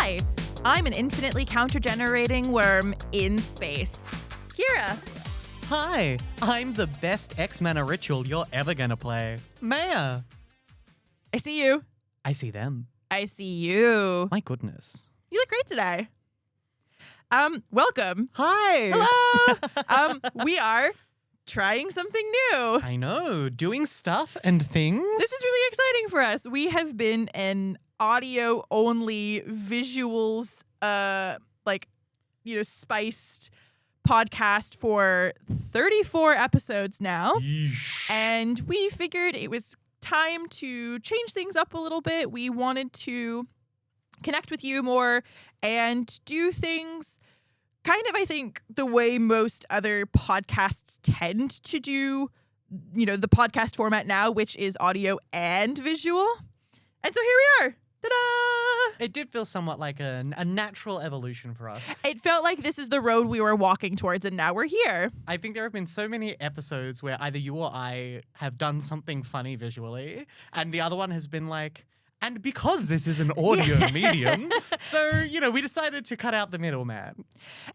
Hi, I'm an infinitely counter-generating worm in space. Kira. Hi, I'm the best X-Mana ritual you're ever gonna play. Meia. I see you. I see them. I see you. My goodness. You look great today. Welcome. Hi. Hello. We are trying something new. I know, doing stuff and things. This is really exciting for us. We have been an audio-only visuals, spiced podcast for 34 episodes now. Yeesh. And we figured it was time to change things up a little bit. We wanted to connect with you more and do things kind of, I think, the way most other podcasts tend to do, the podcast format now, which is audio and visual. And so here we are. Ta-da! It did feel somewhat like a natural evolution for us. It felt like this is the road we were walking towards, and now we're here. I think there have been so many episodes where either you or I have done something funny visually, and the other one has been like, and because this is an audio medium, so, we decided to cut out the middleman.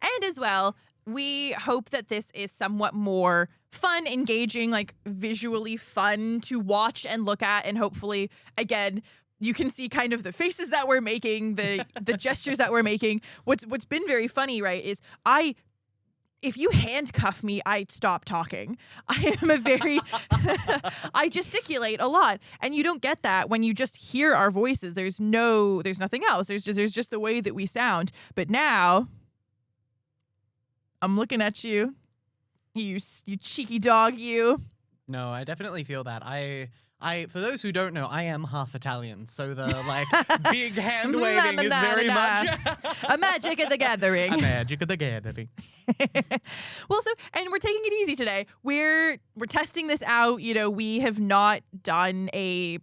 And as well, we hope that this is somewhat more fun, engaging, like visually fun to watch and look at, and hopefully, again, you can see kind of the faces that we're making, the gestures that we're making. What's been very funny, right, is if you handcuff me, I stop talking. I am I gesticulate a lot. And you don't get that when you just hear our voices. There's nothing else. There's just the way that we sound. But now, I'm looking at you. You cheeky dog, you. No, I definitely feel that. For those who don't know, I am half Italian, so the big hand waving is very much a magic at the gathering. A magic at the gathering. Well, and we're taking it easy today. We're testing this out. We have not done a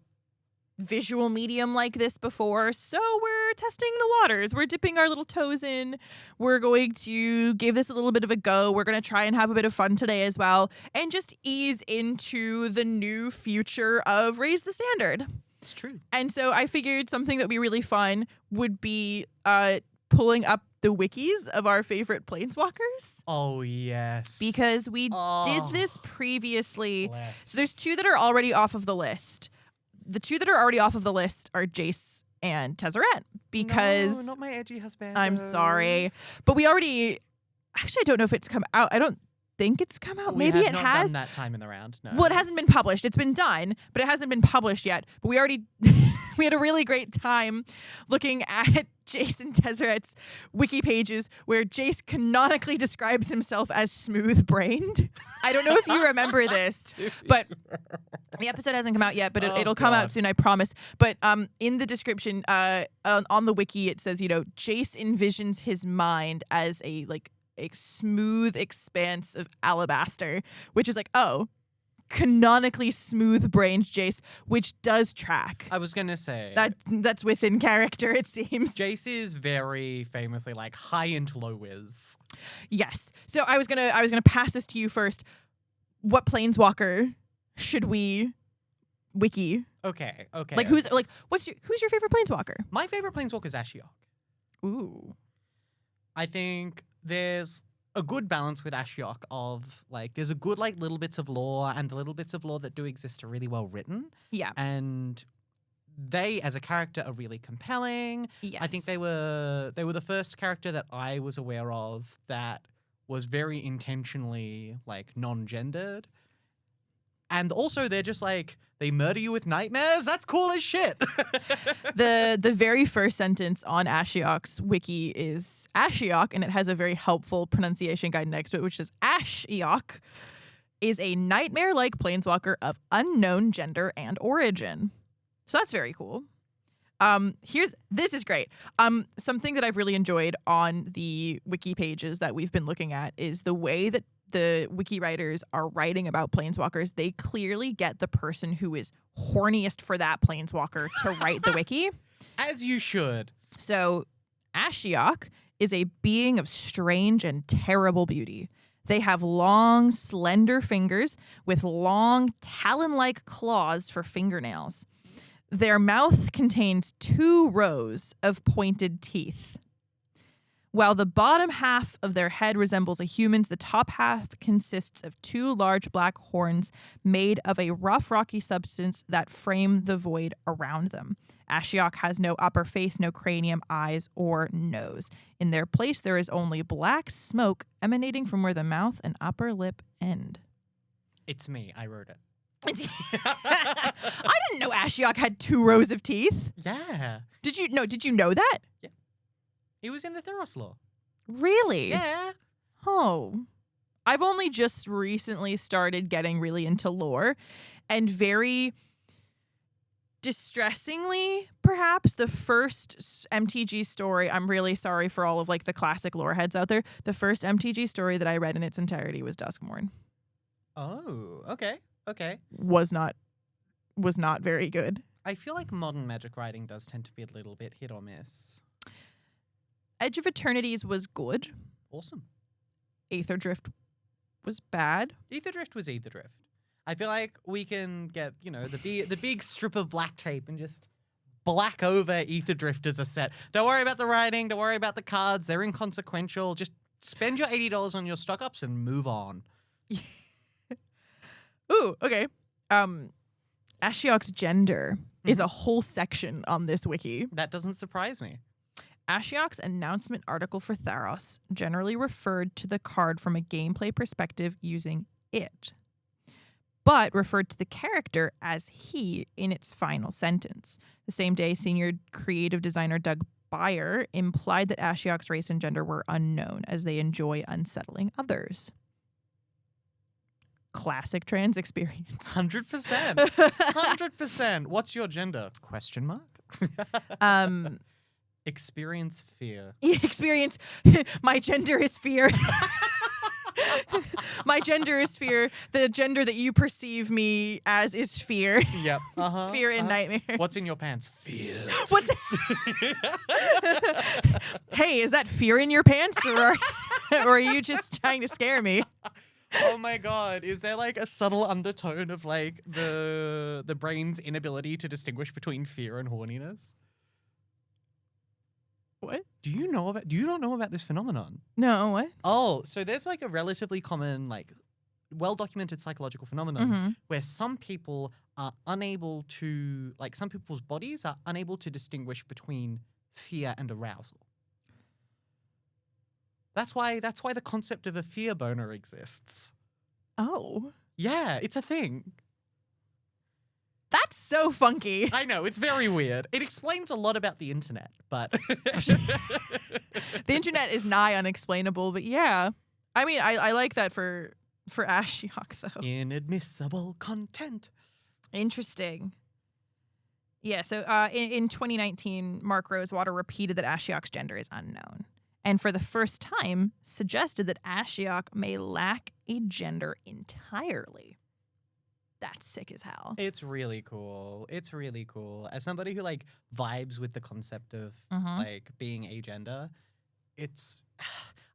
visual medium like this before, so we're testing the waters. We're dipping our little toes in. We're going to give this a little bit of a go. We're going to try and have a bit of fun today as well, and just ease into the new future of Raise the Standard. It's true. And so I figured something that would be really fun would be pulling up the wikis of our favorite planeswalkers. Oh, yes. Because we did this previously. Bless. So there's two that are already off of the list. The two that are already off of the list are Jace and Tezzeret, because no, not my edgy husband. I'm sorry, but we already. Actually, I don't know if it's come out. I don't think it's come out. Maybe it has. We have not done that time in the round. No. Well, it hasn't been published. It's been done, but it hasn't been published yet. But we already we had a really great time looking at Jace and Tezzeret's wiki pages, where Jace canonically describes himself as smooth-brained. I don't know if you remember this, but the episode hasn't come out yet, but it'll come out soon, I promise. But in the description on the wiki, it says, Jace envisions his mind as a smooth expanse of alabaster, which is canonically smooth-brained Jace, which does track. I was gonna say that's within character, it seems. Jace is very famously high into low whiz. Yes. So I was gonna pass this to you first. What planeswalker should we wiki? Okay. Who's your favorite planeswalker? My favorite planeswalker is Ashiok. Ooh. I think there's a good balance with Ashiok of there's a good little bits of lore, and the little bits of lore that do exist are really well written. Yeah. And they as a character are really compelling. Yes. I think they were the first character that I was aware of that was very intentionally non-gendered. And also they're just they murder you with nightmares. That's cool as shit. The very first sentence on Ashiok's wiki is Ashiok, and it has a very helpful pronunciation guide next to it, which says Ashiok is a nightmare-like planeswalker of unknown gender and origin. So that's very cool. This is great. Something that I've really enjoyed on the wiki pages that we've been looking at is the way that the wiki writers are writing about planeswalkers. They clearly get the person who is horniest for that planeswalker to write the wiki. As you should. So Ashiok is a being of strange and terrible beauty. They have long, slender fingers with long, talon-like claws for fingernails. Their mouth contains 2 rows of pointed teeth. While the bottom half of their head resembles a human's, the top half consists of 2 large black horns made of a rough, rocky substance that frame the void around them. Ashiok has no upper face, no cranium, eyes, or nose. In their place, there is only black smoke emanating from where the mouth and upper lip end. It's me. I wrote it. I didn't know Ashiok had 2 rows of teeth. Yeah. Did you know that? Yeah. He was in the Theros lore. Really? Yeah. Oh. I've only just recently started getting really into lore, and very distressingly, perhaps, the first MTG story, I'm really sorry for all of like the classic lore heads out there, the first MTG story that I read in its entirety was Duskmourn. Oh, okay. Okay. Was not very good. I feel like modern Magic writing does tend to be a little bit hit or miss. Edge of Eternities was good. Awesome. Aether Drift was bad. Aether Drift was Aether Drift. I feel like we can get, the big strip of black tape and just black over Aether Drift as a set. Don't worry about the writing. Don't worry about the cards. They're inconsequential. Just spend your $80 on your stock ups and move on. Ooh, okay. Ashiok's gender is a whole section on this wiki. That doesn't surprise me. Ashiok's announcement article for Theros generally referred to the card from a gameplay perspective using it, but referred to the character as he in its final sentence. The same day, senior creative designer Doug Beyer implied that Ashiok's race and gender were unknown, as they enjoy unsettling others. Classic trans experience. 100%. 100%. What's your gender? Question mark? Experience fear. Experience. My gender is fear. My gender is fear. The gender that you perceive me as is fear. Yep. Uh-huh. Fear and nightmares. What's in your pants? Fear. What's Hey, is that fear in your pants, or are you just trying to scare me? Oh my god, is there like a subtle undertone of like the brain's inability to distinguish between fear and horniness? What? Do you not know about this phenomenon? No, what? Oh, so there's like a relatively common, like well-documented psychological phenomenon where some people are unable to, like some people's bodies are unable to distinguish between fear and arousal. That's why the concept of a fear boner exists. Oh. Yeah, it's a thing. That's so funky. I know, it's very weird. It explains a lot about the internet, but The internet is nigh unexplainable, but yeah. I mean, I like that for Ashiok, though. Inadmissible content. Interesting. Yeah, so in 2019, Mark Rosewater repeated that Ashiok's gender is unknown, and for the first time suggested that Ashiok may lack a gender entirely. That's sick as hell. It's really cool. It's really cool. As somebody who like vibes with the concept of like being agender,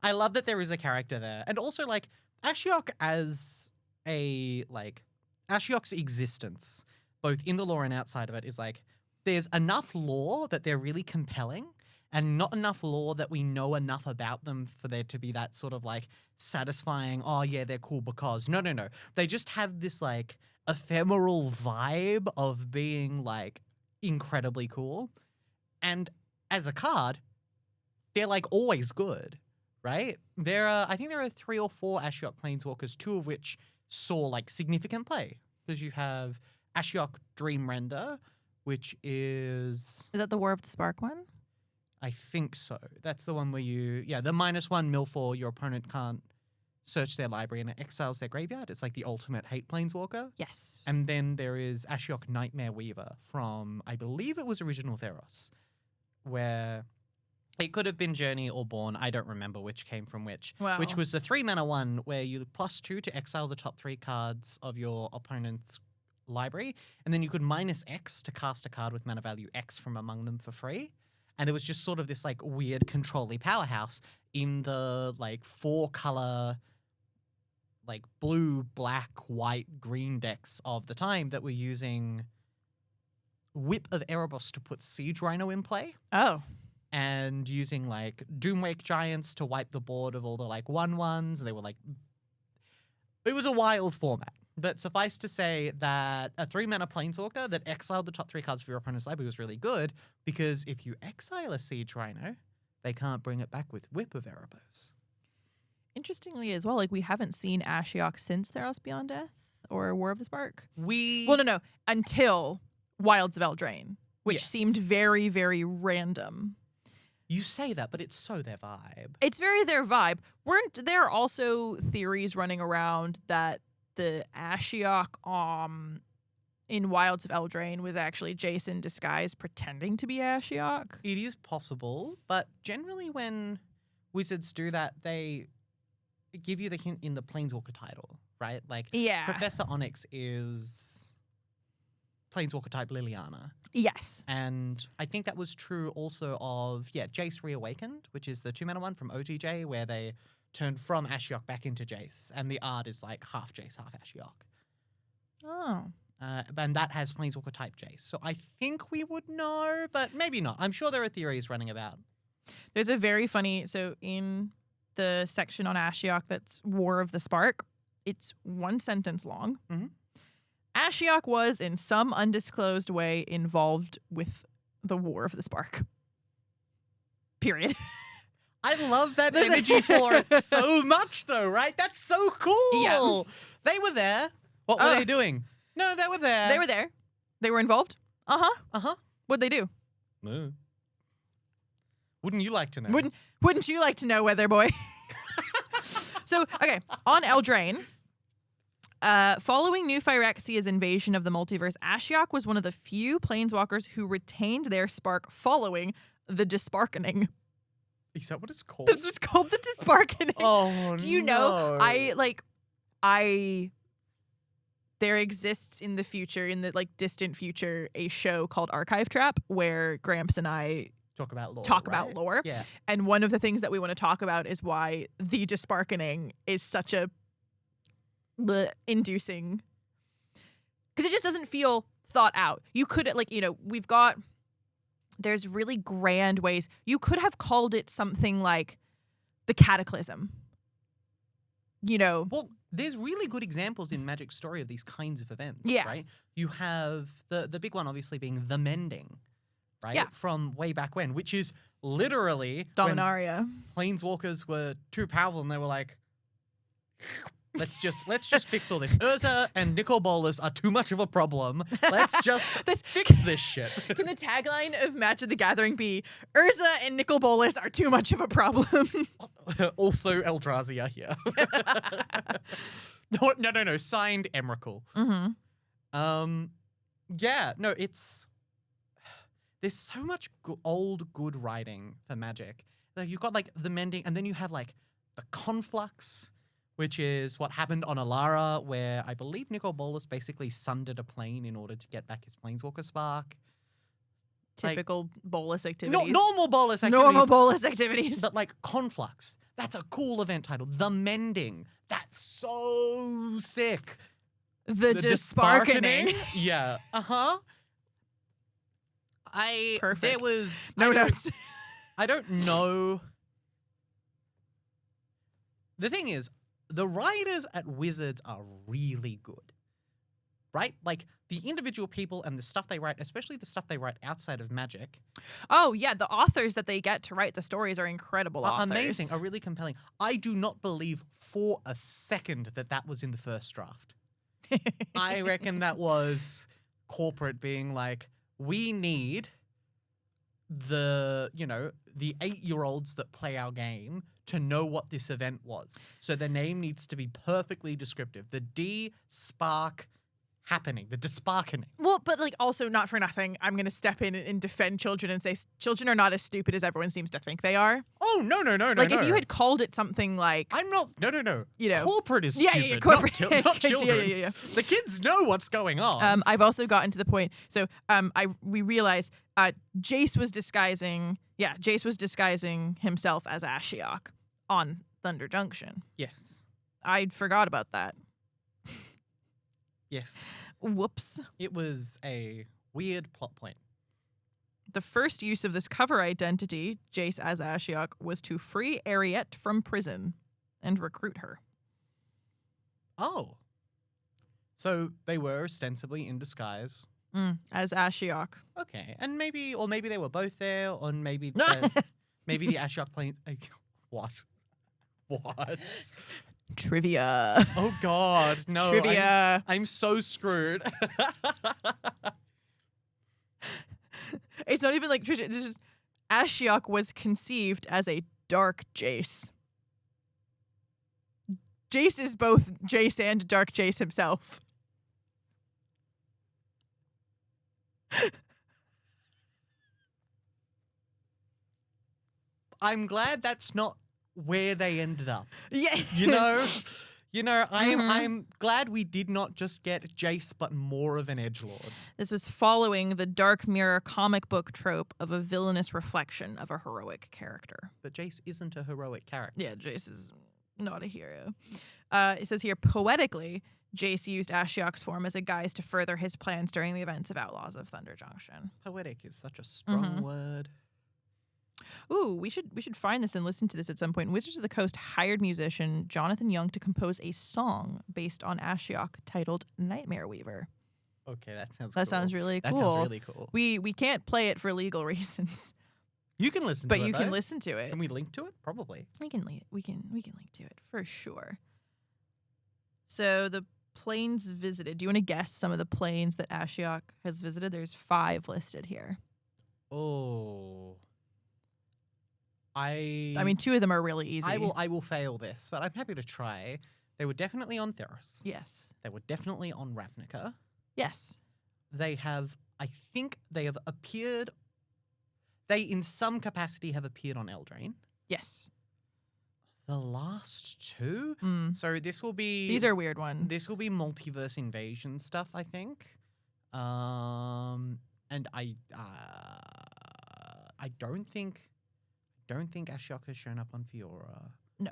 I love that there is a character there. And also like Ashiok as a like Ashiok's existence, both in the lore and outside of it, is like there's enough lore that they're really compelling, and not enough lore that we know enough about them for there to be that sort of like satisfying, oh yeah, they're cool because. No. They just have this like ephemeral vibe of being like incredibly cool. And as a card, they're like always good, right? I think there are 3 or 4 Ashiok Planeswalkers, 2 of which saw like significant play. Because you have Ashiok Dream Render, which is... Is that the War of the Spark one? I think so. That's the one where the -1 mill for your opponent can't search their library and it exiles their graveyard. It's like the ultimate hate planeswalker. Yes. And then there is Ashiok Nightmare Weaver from, I believe it was original Theros, where it could have been Journey or Born. I don't remember which came from which. Wow. Which was the 3-mana one where you +2 to exile the top 3 cards of your opponent's library, and then you could -X to cast a card with mana value X from among them for free. And there was just sort of this like weird control-y powerhouse in the like 4-color like blue, black, white, green decks of the time that were using Whip of Erebos to put Siege Rhino in play, Oh. and using like Doomwake Giants to wipe the board of all the like 1/1s. They were like, it was a wild format. But suffice to say that a 3-mana Planeswalker that exiled the top 3 cards of your opponent's library was really good, because if you exile a Siege Rhino, they can't bring it back with Whip of Erebos. Interestingly as well, like we haven't seen Ashiok since Theros Beyond Death or War of the Spark. Well, No, until Wilds of Eldraine, which Yes. seemed very, very random. You say that, but it's so their vibe. It's very their vibe. Weren't there also theories running around that the Ashiok in Wilds of Eldraine was actually Jason disguised pretending to be Ashiok? It is possible, but generally when Wizards do that, they give you the hint in the Planeswalker title, right? Like, Yeah. Professor Onyx is Planeswalker type Liliana. Yes. And I think that was true also of, Jace Reawakened, which is the 2-mana one from OTJ, where they turned from Ashiok back into Jace, and the art is like half Jace, half Ashiok. Oh. And that has Planeswalker type Jace. So I think we would know, but maybe not. I'm sure there are theories running about. There's a very funny, so in the section on Ashiok that's War of the Spark, it's 1 sentence long. Mhm. Ashiok was, in some undisclosed way, involved with the War of the Spark. Period. I love that energy for it so much, though, right? That's so cool. Yeah. They were there. What were they doing? No, they were there. They were there. They were involved. Uh-huh. Uh-huh. What'd they do? No. Wouldn't you like to know? Wouldn't you like to know, Weather Boy? So, okay, on Eldraine, following New Phyrexia's invasion of the multiverse, Ashiok was one of the few planeswalkers who retained their spark following the Disparkening. Is that what it's called? This was called the Disparkening. Oh, Do you know? There exists in the future, in the like distant future, a show called Archive Trap where Gramps and I talk about lore. lore. Yeah. And one of the things that we want to talk about is why the Disparkening is such a inducing, because it just doesn't feel thought out. You could there's really grand ways. You could have called it something like the Cataclysm. Well, there's really good examples in Magic's story of these kinds of events, Yeah. right? You have the big one obviously being the Mending, right? Yeah. From way back when, which is literally Dominaria. when Planeswalkers were too powerful and they were like, let's just fix all this. Urza and Nicol Bolas are too much of a problem. Let's just fix this shit. Can the tagline of Match of the Gathering be Urza and Nicol Bolas are too much of a problem? Also Eldrazi are here. No. Signed Emrakul. Mm-hmm. It's there's so much old good writing for Magic. Like you've got like the Mending, and then you have like the Conflux, which is what happened on Alara, where I believe Nicol Bolas basically sundered a plane in order to get back his Planeswalker Spark. Typical Bolas activities. Normal Bolas activities. Normal Bolas activities. But like Conflux, that's a cool event title. The Mending, that's so sick. The Disparkening. Yeah. Uh-huh. Perfect. There was... No notes. I don't know. The thing is, the writers at Wizards are really good. Right? Like, the individual people and the stuff they write, especially the stuff they write outside of Magic. Oh, yeah. The authors that they get to write the stories are incredible authors. Amazing. Are really compelling. I do not believe for a second that was in the first draft. I reckon that was corporate being like, we need the 8-year-olds that play our game to know what this event was. So the name needs to be perfectly descriptive. The D-Spark happening, the Disparkening. Well, but like also not for nothing, I'm going to step in and defend children and say children are not as stupid as everyone seems to think they are. Oh, no. Like if you had called it something like... I'm not... No. You know. Corporate is stupid, yeah, corporate. not children. Yeah. The kids know what's going on. I've also gotten to the point. So we realized Jace was disguising himself as Ashiok on Thunder Junction. Yes. I forgot about that. Yes. Whoops. It was a Weird plot point. The first use of this cover identity, Jace as Ashiok, was to free Ariette from prison and recruit her. Oh. So they were ostensibly in disguise. As Ashiok. Okay. And maybe they were both there, or maybe maybe the Ashiok plane. What? What? Trivia. Oh God, no. Trivia. I'm so screwed. It's not even like Trisha. It's just Ashiok was conceived as a dark Jace. Jace is both Jace and Dark Jace himself. I'm glad that's not where they ended up. Yeah. I'm glad we did not just get Jace, but more of an edgelord. This was following the Dark Mirror comic book trope of a villainous reflection of a heroic character. But Jace isn't a heroic character. Yeah, Jace is not a hero. It says here, poetically, Jace used Ashiok's form as a guise to further his plans during the events of Outlaws of Thunder Junction. Poetic is such a strong word. Ooh, we should find this and listen to this at some point. Wizards of the Coast hired musician Jonathan Young to compose a song based on Ashiok titled Nightmare Weaver. Okay, that sounds That cool. sounds really cool. That sounds really cool. We can't play it for legal reasons, You can listen but to it, you can though. listen to it. Can we link to it? Probably. We can link to it for sure. So the planes visited. Do you want to guess some of the planes that Ashiok has visited? There's 5 listed here. Oh. I mean, 2 of them are really easy. I will fail this, but I'm happy to try. They were definitely on Theros. Yes. They were definitely on Ravnica. Yes. I think they have appeared. They, in some capacity, have appeared on Eldraine. Yes. The last 2? So this will be. These are weird ones. This will be multiverse invasion stuff, I think. And I don't think Ashiok has shown up on Fiora. No.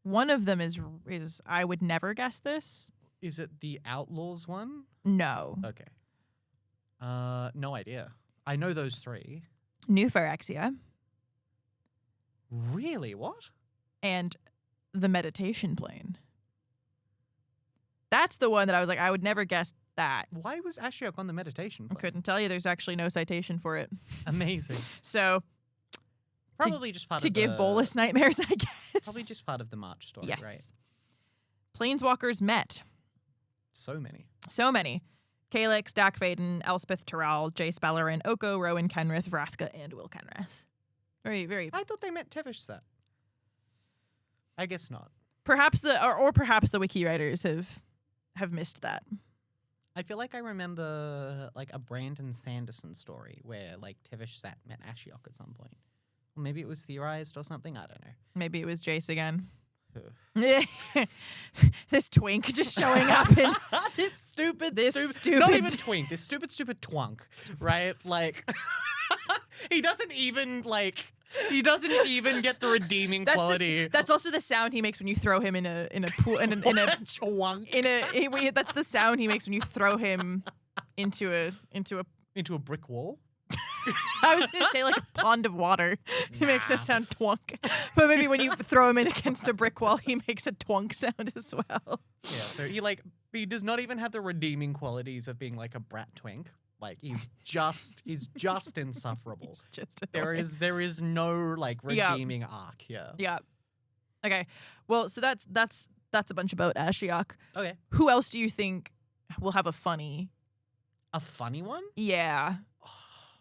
One One of them is I would never guess this. Is it the Outlaws one? No. Okay. No idea. I know those 3. New Phyrexia Really? What? and the Meditation Plane. That's the one that I was like, I would never guess that. Why was Ashiok on the meditation I plane? couldn't tell you. There's actually no citation for it. Amazing. So Probably just part to of give the, Bolus nightmares, I guess. Probably just part of the March story, yes. right? Planeswalkers met. So many. So many. Calyx, Dak Vaden, Elspeth Terral, Jace Bellerin, Oko, Rowan Kenrith, Vraska, and Will Kenrith. Very, very. I thought they meant Tevish set. I guess not. Perhaps perhaps the wiki writers have missed that. I feel like I remember like a Brandon Sanderson story where like Tevish Sat met Ashiok at some point. Or maybe it was theorized or something. I don't know. Maybe it was Jace again. Ugh. This twink just showing up in this stupid, stupid- not even twink, this stupid twunk, right? Like, he doesn't even get the redeeming quality. That's also the sound he makes when you throw him in a pool in a Twunk. that's the sound he makes when you throw him into a brick wall. I was gonna say like a pond of water. He makes Nah. a sound twunk. But maybe when you throw him in against a brick wall, he makes a twunk sound as well. Yeah, so he does not even have the redeeming qualities of being like a brat twink. Like he's just insufferable. It's just There annoying. is no like Yeah. redeeming arc here. Yeah. Okay. Well, so that's a bunch about Ashiok. Okay. Who else do you think will have a funny? A funny one? Yeah.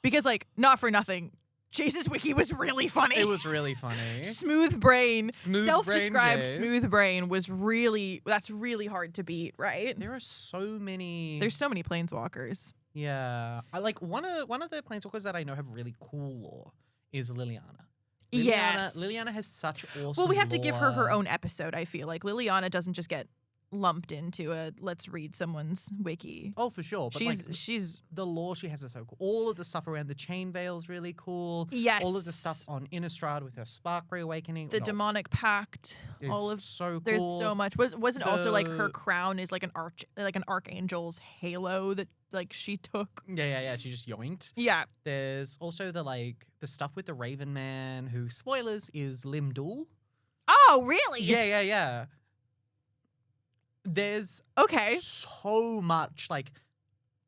Because like not for nothing, Jace's wiki was really funny. It was really funny. Smooth brain, Smooth self-described brain Jace. smooth brain was that's really hard to beat, right? There are so many. There's so many planeswalkers. Yeah, I like one of the planeswalkers that I know have really cool lore is Liliana. Yes. Liliana has such awesome. Well, we have to give her lore. own episode, I feel like. Liliana doesn't just get lumped into a let's read someone's wiki. Oh, for sure. But She's the lore she has is so cool. All of the stuff around the chain veil is really cool. yes. All of the stuff on Innistrad with her spark reawakening. The demonic pact. Is All of so cool. there's so much. Wasn't also like her crown is like an archangel's halo that like she took. Yeah. She just yoinked. Yeah. There's also the stuff with the Raven Man, who, spoilers, is Limdul. Oh, really? Yeah. There's so much, like,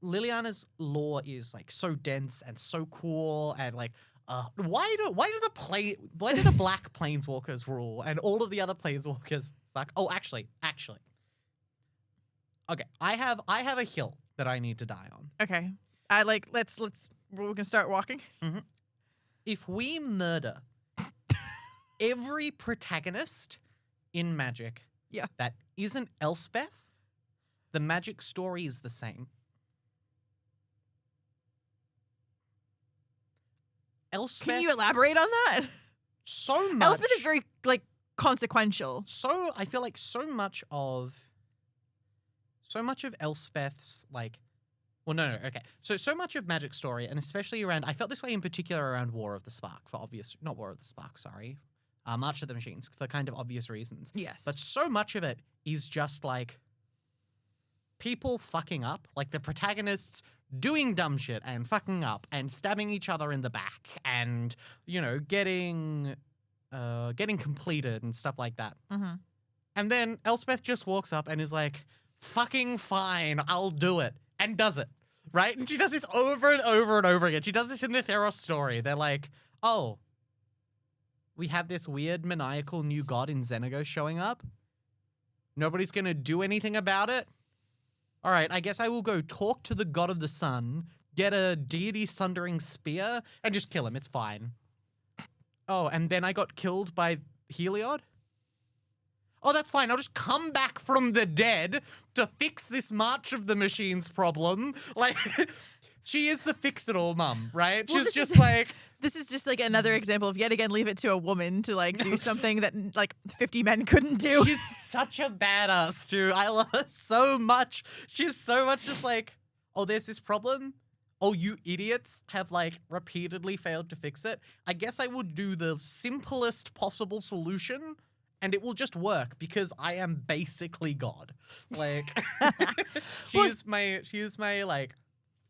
Liliana's lore is like so dense and so cool, and like why do the black planeswalkers rule and all of the other planeswalkers suck? Oh, actually. Okay, I have a hill that I need to die on. Okay. We're gonna start walking. Mm-hmm. If we murder every protagonist in Magic that isn't Elspeth, the Magic story is the same. Elspeth. Can you elaborate on that? So much. Elspeth is very like consequential. So I feel like so much of Elspeth's like. Well, no, okay. So much of Magic story, and especially around, I felt this way in particular around War of the Spark not War of the Spark, sorry. March of the Machines, for kind of obvious reasons. Yes. But so much of it is just like people fucking up, like the protagonists doing dumb shit and fucking up and stabbing each other in the back and, you know, getting completed and stuff like that. Mm-hmm. And then Elspeth just walks up and is like, fucking fine, I'll do it. And does it, right? And she does this over and over and over again. She does this in the Theros story. They're like, oh, we have this weird maniacal new god in Xenagos showing up. Nobody's going to do anything about it. All right, I guess I will go talk to the god of the sun, get a deity sundering spear, and just kill him. It's fine. Oh, and then I got killed by Heliod? Oh, that's fine. I'll just come back from the dead to fix this March of the Machines problem. Like, she is the fix-it-all mum, right? Well, She's just like... This is just like another example of yet again leave it to a woman to like do something that like 50 men couldn't do. She's such a badass too. I love her so much. She's so much just like, oh, there's this problem. Oh, you idiots have like repeatedly failed to fix it. I guess I would do the simplest possible solution and it will just work because I am basically God. Like she is my like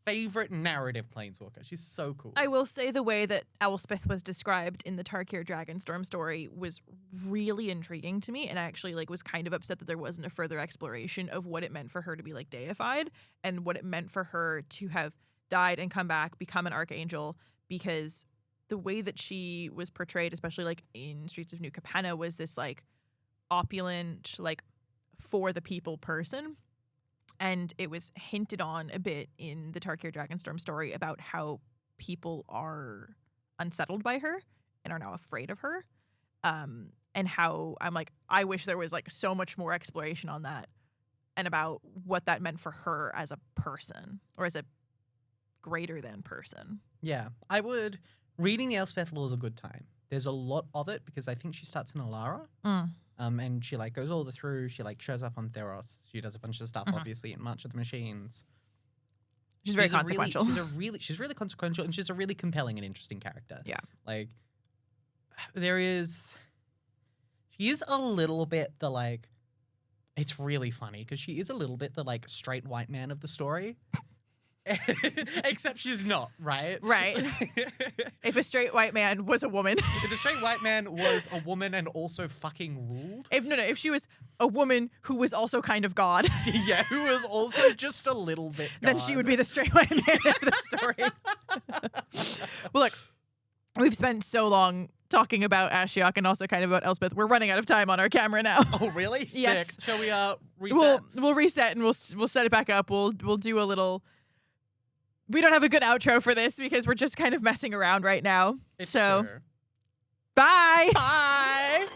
favorite narrative planeswalker. She's so cool. I will say the way that Elspeth was described in the Tarkir Dragonstorm story was really intriguing to me, and I actually like was kind of upset that there wasn't a further exploration of what it meant for her to be like deified and what it meant for her to have died and come back, become an archangel, because the way that she was portrayed, especially like in Streets of New Capenna, was this like opulent, like for the people person. And it was hinted on a bit in the Tarkir Dragonstorm story about how people are unsettled by her and are now afraid of her. And how I'm like, I wish there was like so much more exploration on that and about what that meant for her as a person or as a greater than person. Yeah, reading the Elspeth lore is a good time. There's a lot of it because I think she starts in Alara. And she like goes all the through. She like shows up on Theros. She does a bunch of stuff, obviously, in March of the Machines. She's very consequential. She's really consequential, and she's a really compelling and interesting character. Yeah, like she is a little bit the like. It's really funny because she is a little bit the like straight white man of the story. Except she's not, right? Right. If a straight white man was a woman. If a straight white man was a woman and also fucking ruled. If she was a woman who was also kind of God. Yeah, who was also just a little bit God. Then she would be the straight white man of the story. Well, look, we've spent so long talking about Ashiok and also kind of about Elspeth. We're running out of time on our camera now. Oh, really? Sick. Yes. Shall we reset? We'll reset and we'll set it back up. We'll do a little. We don't have a good outro for this because we're just kind of messing around right now. It's so, true. bye. Bye.